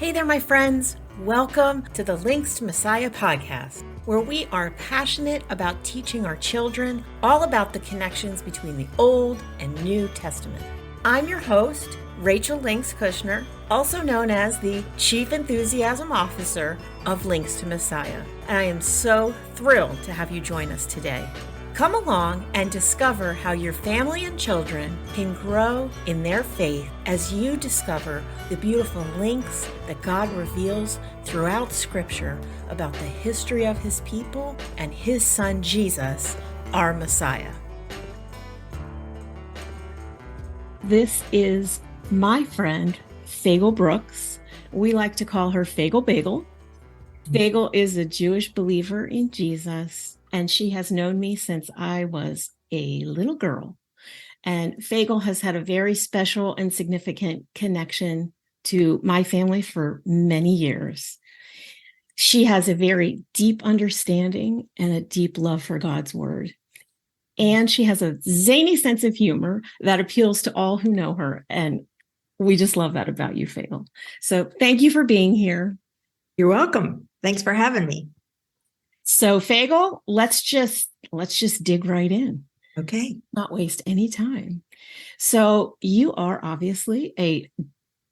Hey there, my friends. Welcome to the Links to Messiah podcast, where we are passionate about teaching our children all about the connections between the Old and New Testament. I'm your host, Rachel Links Kushner, also known as the Chief Enthusiasm Officer of Links to Messiah. And I am so thrilled to have you join us today. Come along and discover how your family and children can grow in their faith as you discover the beautiful links that God reveals throughout Scripture about the history of His people and His Son Jesus, our Messiah. This is my friend, Fagel Brooks. We like to call her Fagel Bagel. Fagel is a Jewish believer in Jesus, and she has known me since I was a little girl. And Fagel has had a very special and significant connection to my family for many years. She has a very deep understanding and a deep love for God's word. And she has a zany sense of humor that appeals to all who know her. And we just love that about you, Fagel. So thank you for being here. You're welcome. Thanks for having me. So Fagel, let's just dig right in. Okay. Not waste any time. So you are obviously a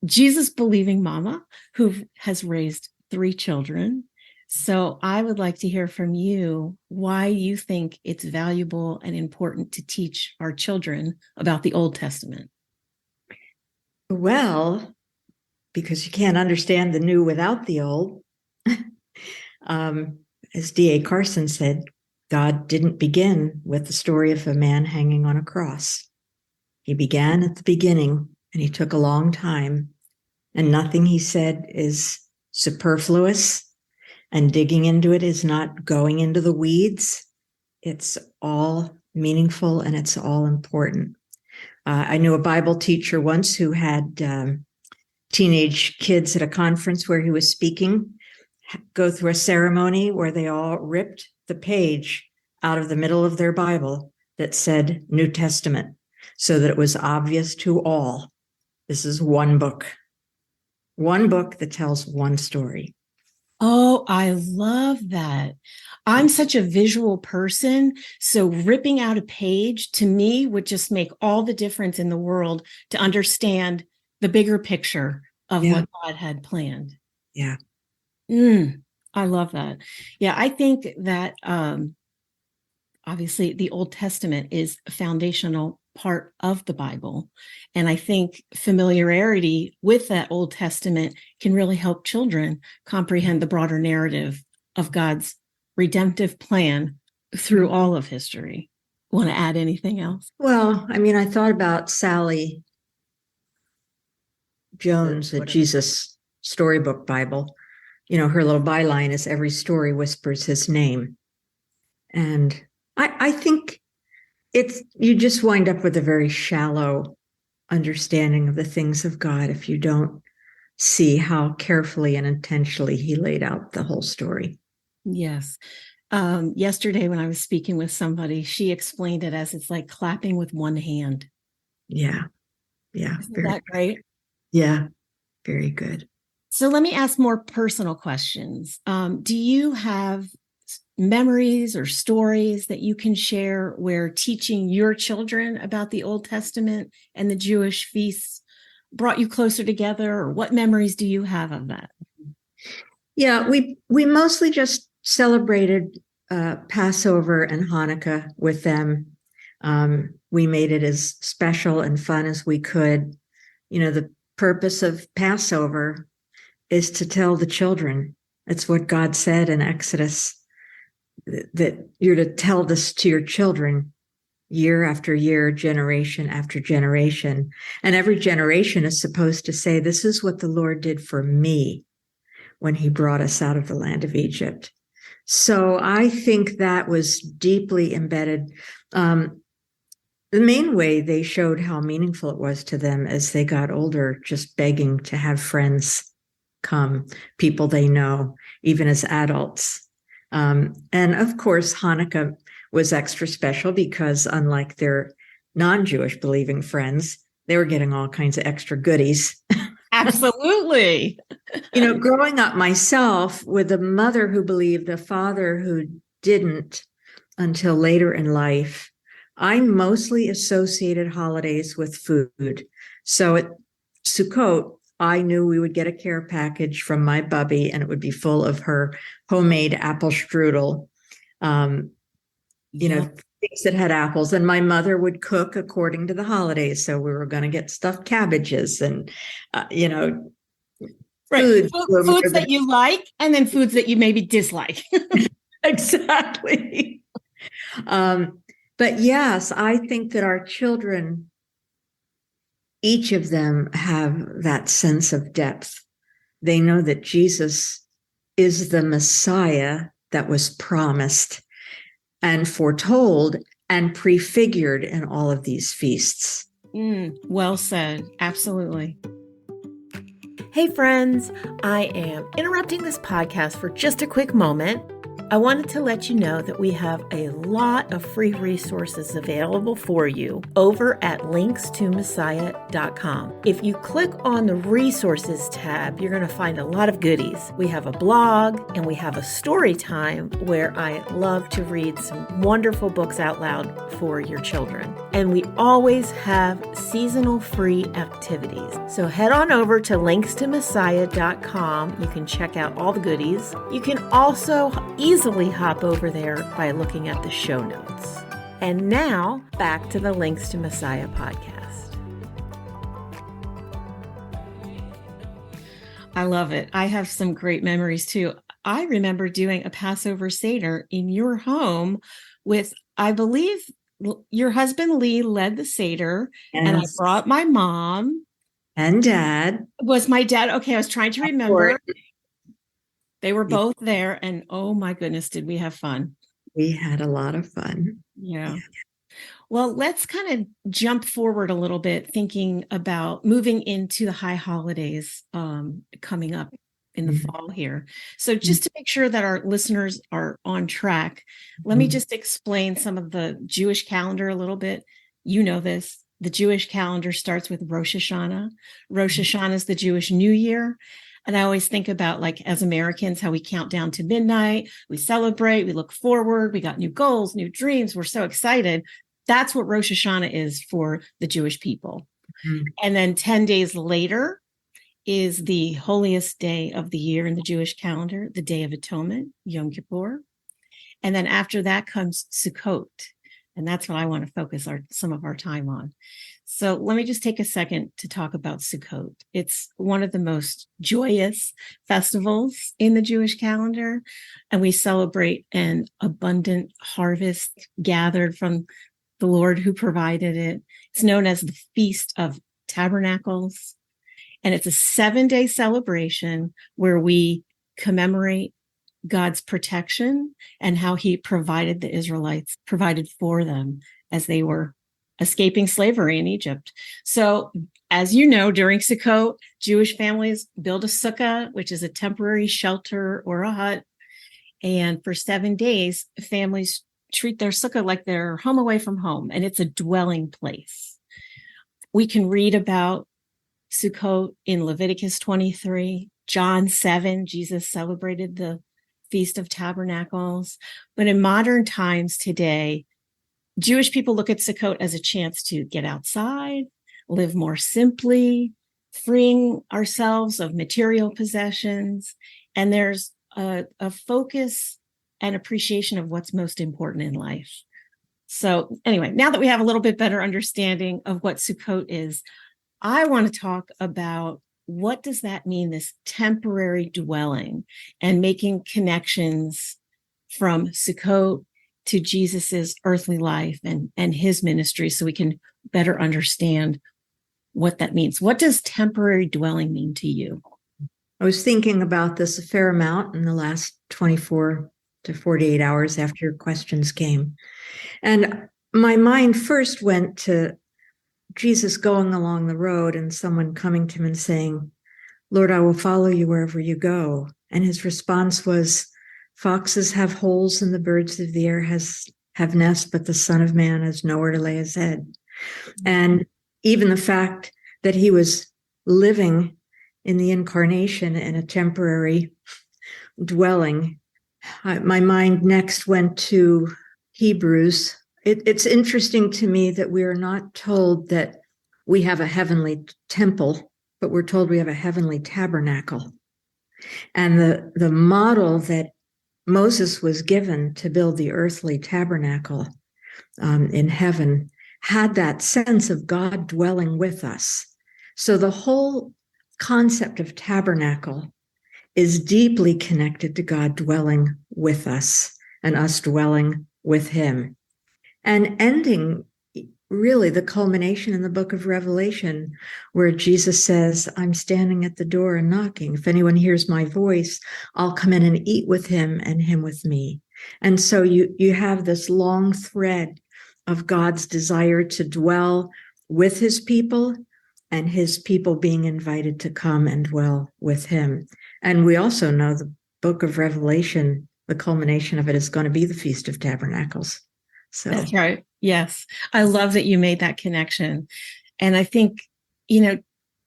Jesus-believing mama who has raised 3 children. So I would like to hear from you why you think it's valuable and important to teach our children about the Old Testament. Well, because you can't understand the new without the old. As D.A. Carson said, God didn't begin with the story of a man hanging on a cross. He began at the beginning, and he took a long time, and nothing he said is superfluous, and digging into it is not going into the weeds. It's all meaningful, and it's all important. I knew a Bible teacher once who had teenage kids at a conference where he was speaking go through a ceremony where they all ripped the page out of the middle of their Bible that said New Testament, so that it was obvious to all. This is one book that tells one story. Oh, I love that. I'm such a visual person, so ripping out a page to me would just make all the difference in the world to understand the bigger picture of what God had planned. Yeah. I love that. Yeah, I think that obviously the Old Testament is a foundational part of the Bible. And I think familiarity with that Old Testament can really help children comprehend the broader narrative of God's redemptive plan through all of history. Want to add anything else? Well, I mean, I thought about Sally Jones, the Jesus Storybook Bible. You know, her little byline is every story whispers his name. And I think you just wind up with a very shallow understanding of the things of God if you don't see how carefully and intentionally he laid out the whole story. Yes. Yesterday when I was speaking with somebody, she explained it as it's like clapping with one hand. Yeah. Yeah. Isn't that great? Yeah. Very good. So let me ask more personal questions. Do you have memories or stories that you can share where teaching your children about the Old Testament and the Jewish feasts brought you closer together? Or what memories do you have of that? Yeah, we mostly just celebrated Passover and Hanukkah with them. We made it as special and fun as we could. You know, the purpose of Passover is to tell the children. It's what God said in Exodus, that you're to tell this to your children year after year, generation after generation. And every generation is supposed to say, this is what the Lord did for me when he brought us out of the land of Egypt. So I think that was deeply embedded. The main way they showed how meaningful it was to them as they got older, just begging to have friends come, people they know, even as adults. And of course, Hanukkah was extra special because unlike their non-Jewish believing friends, they were getting all kinds of extra goodies Absolutely. Growing up myself with a mother who believed, a father who didn't until later in life, I mostly associated holidays with food. So at Sukkot, I knew we would get a care package from my bubby, and it would be full of her homemade apple strudel. Things that had apples, and my mother would cook according to the holidays. So we were going to get stuffed cabbages and, right. Foods that you like, and then foods that you maybe dislike. Exactly. But yes, I think that our children, each of them, have that sense of depth. They know that Jesus is the Messiah that was promised and foretold and prefigured in all of these feasts. Well said. Absolutely. Hey friends, I am interrupting this podcast for just a quick moment. I wanted to let you know that we have a lot of free resources available for you over at linkstomessiah.com. If you click on the resources tab, you're going to find a lot of goodies. We have a blog and we have a story time where I love to read some wonderful books out loud for your children. And we always have seasonal free activities. So head on over to linkstomessiah.com. You can check out all the goodies. You can also easily hop over there by looking at the show notes. And now back to the Links to Messiah podcast. I love it. I have some great memories too. I remember doing a Passover Seder in your home with, I believe, your husband Lee led the Seder, yes. And I brought my mom. And dad. Was my dad? Okay, I was trying to remember. They were both there, and oh my goodness, did we have fun. We had a lot of fun. Yeah. Well, let's kind of jump forward a little bit, thinking about moving into the high holidays coming up in the fall here. So just to make sure that our listeners are on track, let me just explain some of the Jewish calendar a little bit. You know this. The Jewish calendar starts with Rosh Hashanah. Rosh Hashanah is the Jewish New Year. And I always think about, like, as Americans, how we count down to midnight, we celebrate, we look forward, we got new goals, new dreams, we're so excited. That's what Rosh Hashanah is for the Jewish people. Mm-hmm. And then 10 days later is the holiest day of the year in the Jewish calendar, the Day of Atonement, Yom Kippur. And then after that comes Sukkot. And that's what I want to focus some of our time on. So let me just take a second to talk about Sukkot. It's one of the most joyous festivals in the Jewish calendar, and we celebrate an abundant harvest gathered from the Lord who provided it. It's known as the Feast of Tabernacles, and it's a 7-day celebration where we commemorate God's protection and how he provided the Israelites, provided for them as they were escaping slavery in Egypt. So, as you know, during Sukkot, Jewish families build a sukkah, which is a temporary shelter or a hut. And for 7 days, families treat their sukkah like their home away from home, and it's a dwelling place. We can read about Sukkot in Leviticus 23, John 7, Jesus celebrated the Feast of Tabernacles. But in modern times today, Jewish people look at Sukkot as a chance to get outside, live more simply, freeing ourselves of material possessions. And there's a focus and appreciation of what's most important in life. So anyway, now that we have a little bit better understanding of what Sukkot is, I want to talk about what does that mean, this temporary dwelling, and making connections from Sukkot to Jesus's earthly life and his ministry, so we can better understand what that means. What does temporary dwelling mean to you? I was thinking about this a fair amount in the last 24 to 48 hours after your questions came. And my mind first went to Jesus going along the road and someone coming to him and saying, "Lord, I will follow you wherever you go." And his response was, "Foxes have holes and the birds of the air have nests, but the Son of Man has nowhere to lay his head." And even the fact that he was living in the incarnation in a temporary dwelling. My mind next went to Hebrews. It's interesting to me that we are not told that we have a heavenly temple, but we're told we have a heavenly tabernacle. And the model that Moses was given to build the earthly tabernacle in heaven had that sense of God dwelling with us. So the whole concept of tabernacle is deeply connected to God dwelling with us and us dwelling with him. And ending really the culmination in the book of Revelation, where Jesus says, I'm standing at the door and knocking. If anyone hears my voice, I'll come in and eat with him and him with me. And so you have this long thread of God's desire to dwell with his people and his people being invited to come and dwell with him. And we also know the book of Revelation, the culmination of it is going to be the Feast of Tabernacles. So that's right. Yes. I love that you made that connection. And I think,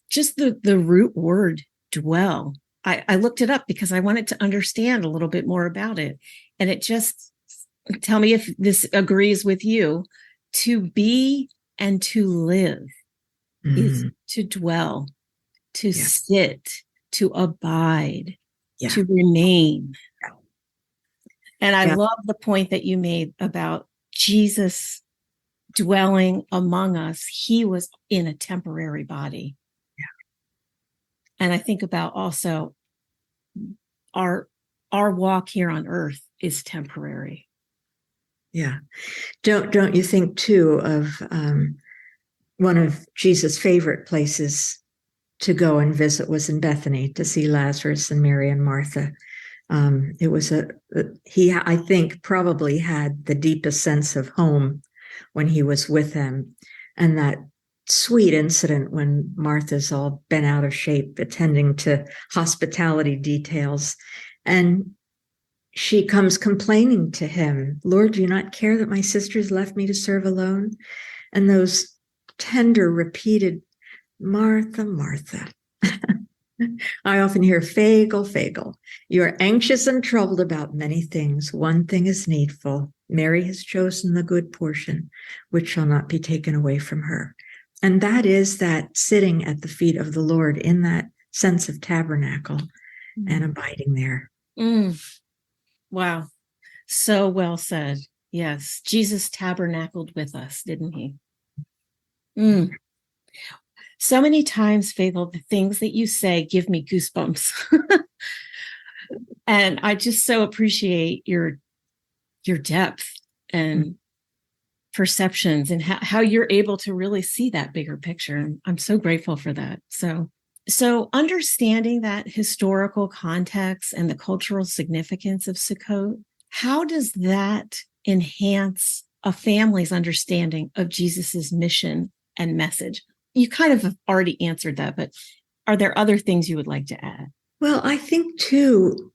just the root word dwell, I looked it up because I wanted to understand a little bit more about it. And it just, tell me if this agrees with you, to be and to live is to dwell, to sit, to abide, to remain. And I love the point that you made about Jesus dwelling among us. He was in a temporary body. And I think about also our walk here on earth is temporary. Yeah. Don't you think too of one of Jesus' favorite places to go and visit was in Bethany to see Lazarus and Mary and Martha. It was he, I think, probably had the deepest sense of home when he was with them. And that sweet incident when Martha's all bent out of shape, attending to hospitality details. And she comes complaining to him, Lord, do you not care that my sisters left me to serve alone? And those tender, repeated, Martha, Martha. I often hear, Fagel, Fagel. You are anxious and troubled about many things. One thing is needful. Mary has chosen the good portion, which shall not be taken away from her. And that is that sitting at the feet of the Lord in that sense of tabernacle and abiding there. Wow. So well said. Yes. Jesus tabernacled with us, didn't he? So many times, Fagel, the things that you say give me goosebumps. And I just so appreciate your depth and perceptions and how you're able to really see that bigger picture. And I'm so grateful for that. So understanding that historical context and the cultural significance of Sukkot, how does that enhance a family's understanding of Jesus's mission and message? You kind of have already answered that, but are there other things you would like to add? Well, I think too,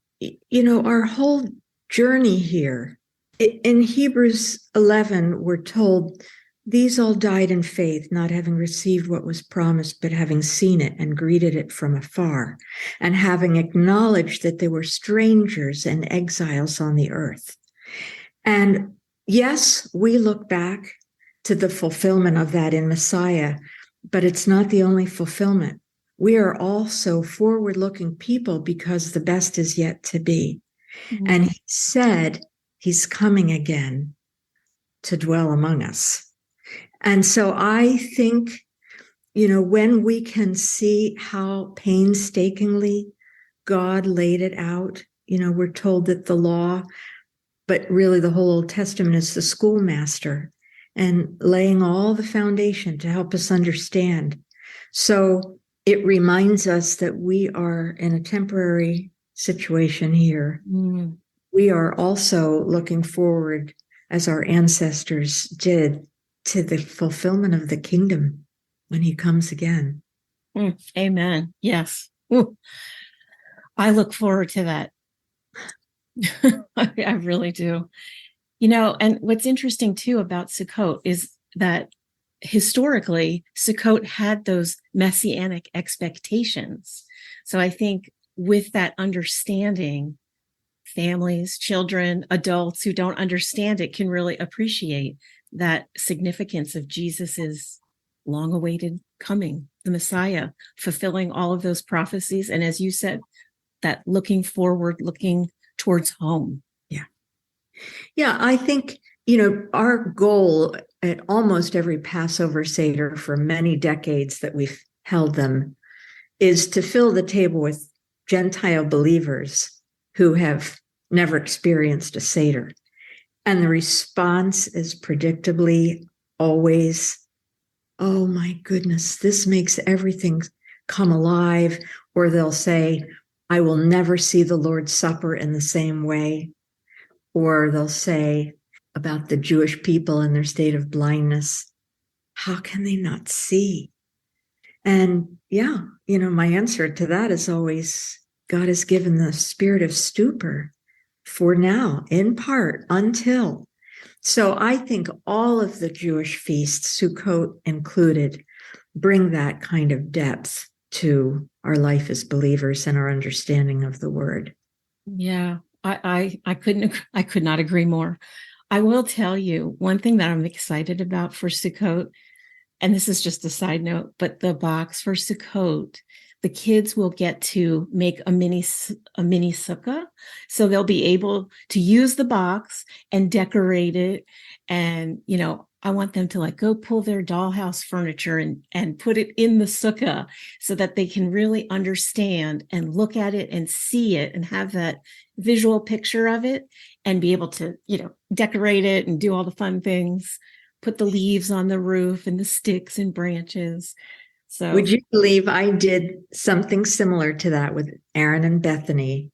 our whole journey here in Hebrews 11, we're told these all died in faith, not having received what was promised, but having seen it and greeted it from afar, and having acknowledged that they were strangers and exiles on the earth. And yes, we look back to the fulfillment of that in Messiah, but it's not the only fulfillment. We are also forward-looking people because the best is yet to be. And he said he's coming again to dwell among us. And so I think, when we can see how painstakingly God laid it out, we're told that the law, but really the whole Old Testament is the schoolmaster and laying all the foundation to help us understand. So it reminds us that we are in a temporary situation here. We are also looking forward, as our ancestors did, to the fulfillment of the kingdom when he comes again. Amen. Yes. Ooh. I look forward to that. I really do. And what's interesting too about Sukkot is that historically, Sukkot had those messianic expectations So I think with that understanding, families, children, adults who don't understand it can really appreciate that significance of Jesus's long-awaited coming, the Messiah, fulfilling all of those prophecies. And as you said, that looking forward, looking towards home. Yeah. Yeah, I think, our goal at almost every Passover Seder for many decades that we've held them is to fill the table with Gentile believers who have never experienced a Seder. And the response is predictably always, oh my goodness, this makes everything come alive. Or they'll say, I will never see the Lord's Supper in the same way. Or they'll say about the Jewish people in their state of blindness, how can they not see? And yeah, my answer to that is always, God has given the spirit of stupor for now, in part, until. So I think all of the Jewish feasts, Sukkot included, bring that kind of depth to our life as believers and our understanding of the word. Yeah, I could not agree more. I will tell you one thing that I'm excited about for Sukkot, and this is just a side note, but the box for Sukkot, the kids will get to make a mini sukkah. So they'll be able to use the box and decorate it. And, I want them to go pull their dollhouse furniture and put it in the sukkah so that they can really understand and look at it and see it and have that visual picture of it and be able to, decorate it and do all the fun things, put the leaves on the roof and the sticks and branches. So would you believe I did something similar to that with Aaron and Bethany,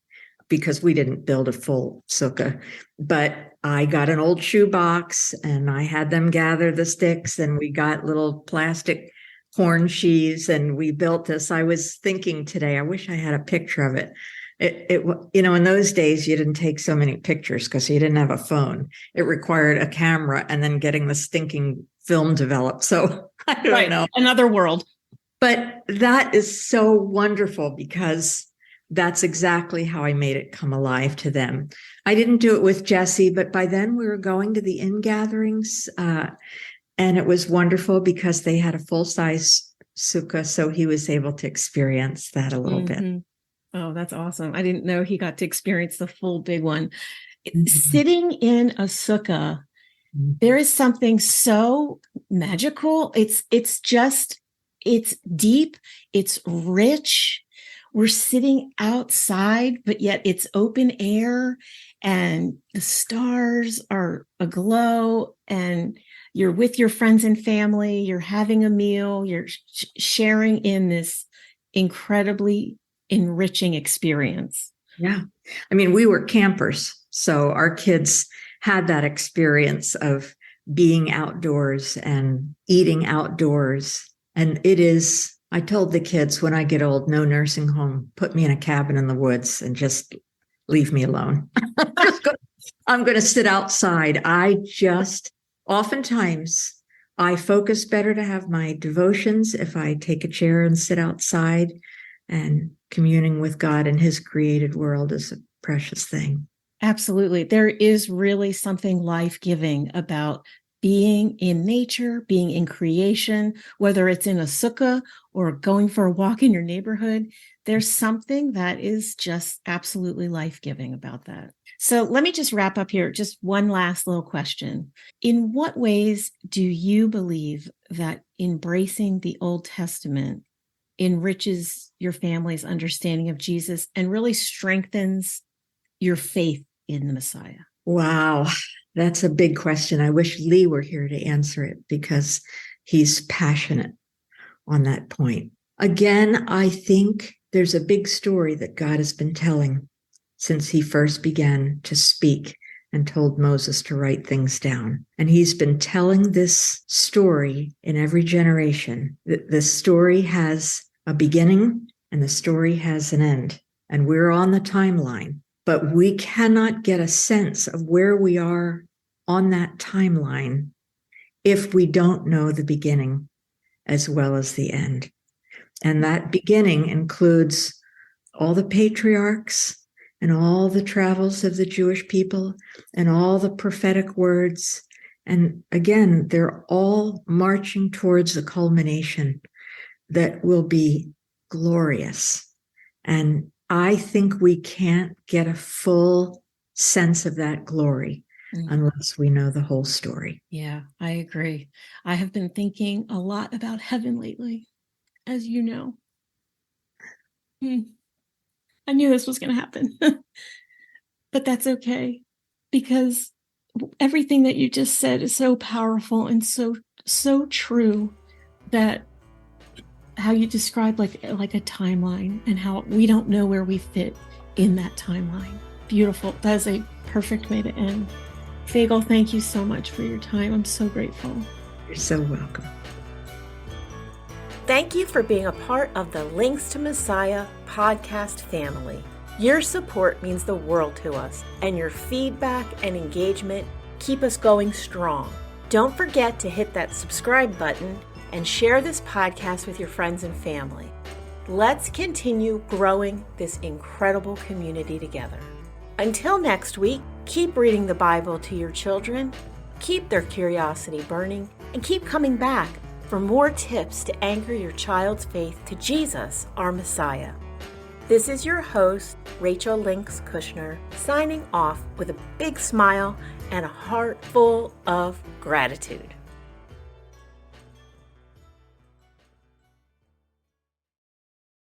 because we didn't build a full sukkah, but I got an old shoebox and I had them gather the sticks and we got little plastic corn sheaves and we built this. I was thinking today, I wish I had a picture of it. In those days, you didn't take so many pictures because you didn't have a phone. It required a camera and then getting the stinking film developed. So I don't know. Another world. But that is so wonderful because that's exactly how I made it come alive to them. I didn't do it with Jesse, but by then we were going to the in gatherings. And it was wonderful because they had a full-size sukkah. So he was able to experience that a little bit. Oh, that's awesome. I didn't know he got to experience the full big one. Sitting in a sukkah, there is something so magical. It's deep, it's rich. We're sitting outside, but yet it's open air and the stars are aglow and you're with your friends and family, you're having a meal, you're sharing in this incredibly enriching experience. Yeah. I mean, we were campers, so our kids had that experience of being outdoors and eating outdoors. And I told the kids, when I get old, no nursing home, put me in a cabin in the woods and just leave me alone. I'm going to sit outside. Oftentimes, I focus better to have my devotions if I take a chair and sit outside, and communing with God and his created world is a precious thing. Absolutely. There is really something life-giving about being in nature, being in creation, whether it's in a sukkah or going for a walk in your neighborhood. There's something that is just absolutely life-giving about that. So let me just wrap up here. Just one last little question. In what ways do you believe that embracing the Old Testament enriches your family's understanding of Jesus and really strengthens your faith in the Messiah? Wow, that's a big question. I wish Lee were here to answer it because he's passionate on that point. Again, I think there's a big story that God has been telling since he first began to speak and told Moses to write things down. And he's been telling this story in every generation. The story has a beginning and the story has an end. And we're on the timeline, but we cannot get a sense of where we are on that timeline if we don't know the beginning as well as the end. And that beginning includes all the patriarchs and all the travels of the Jewish people and all the prophetic words. And again, they're all marching towards the culmination that will be glorious. And I think we can't get a full sense of that glory unless we know the whole story. Yeah, I agree. I have been thinking a lot about heaven lately, as you know. I knew this was going to happen, but that's okay, because everything that you just said is so powerful and so true, that how you described like a timeline and how we don't know where we fit in that timeline. Beautiful. That is a perfect way to end. Fagel, thank you so much for your time. I'm so grateful. You're so welcome. Thank you for being a part of the Links to Messiah podcast family. Your support means the world to us, and your feedback and engagement keep us going strong. Don't forget to hit that subscribe button and share this podcast with your friends and family. Let's continue growing this incredible community together. Until next week, keep reading the Bible to your children, keep their curiosity burning, and keep coming back for more tips to anchor your child's faith to Jesus, our Messiah. This is your host, Rachel Lynx Kushner, signing off with a big smile and a heart full of gratitude.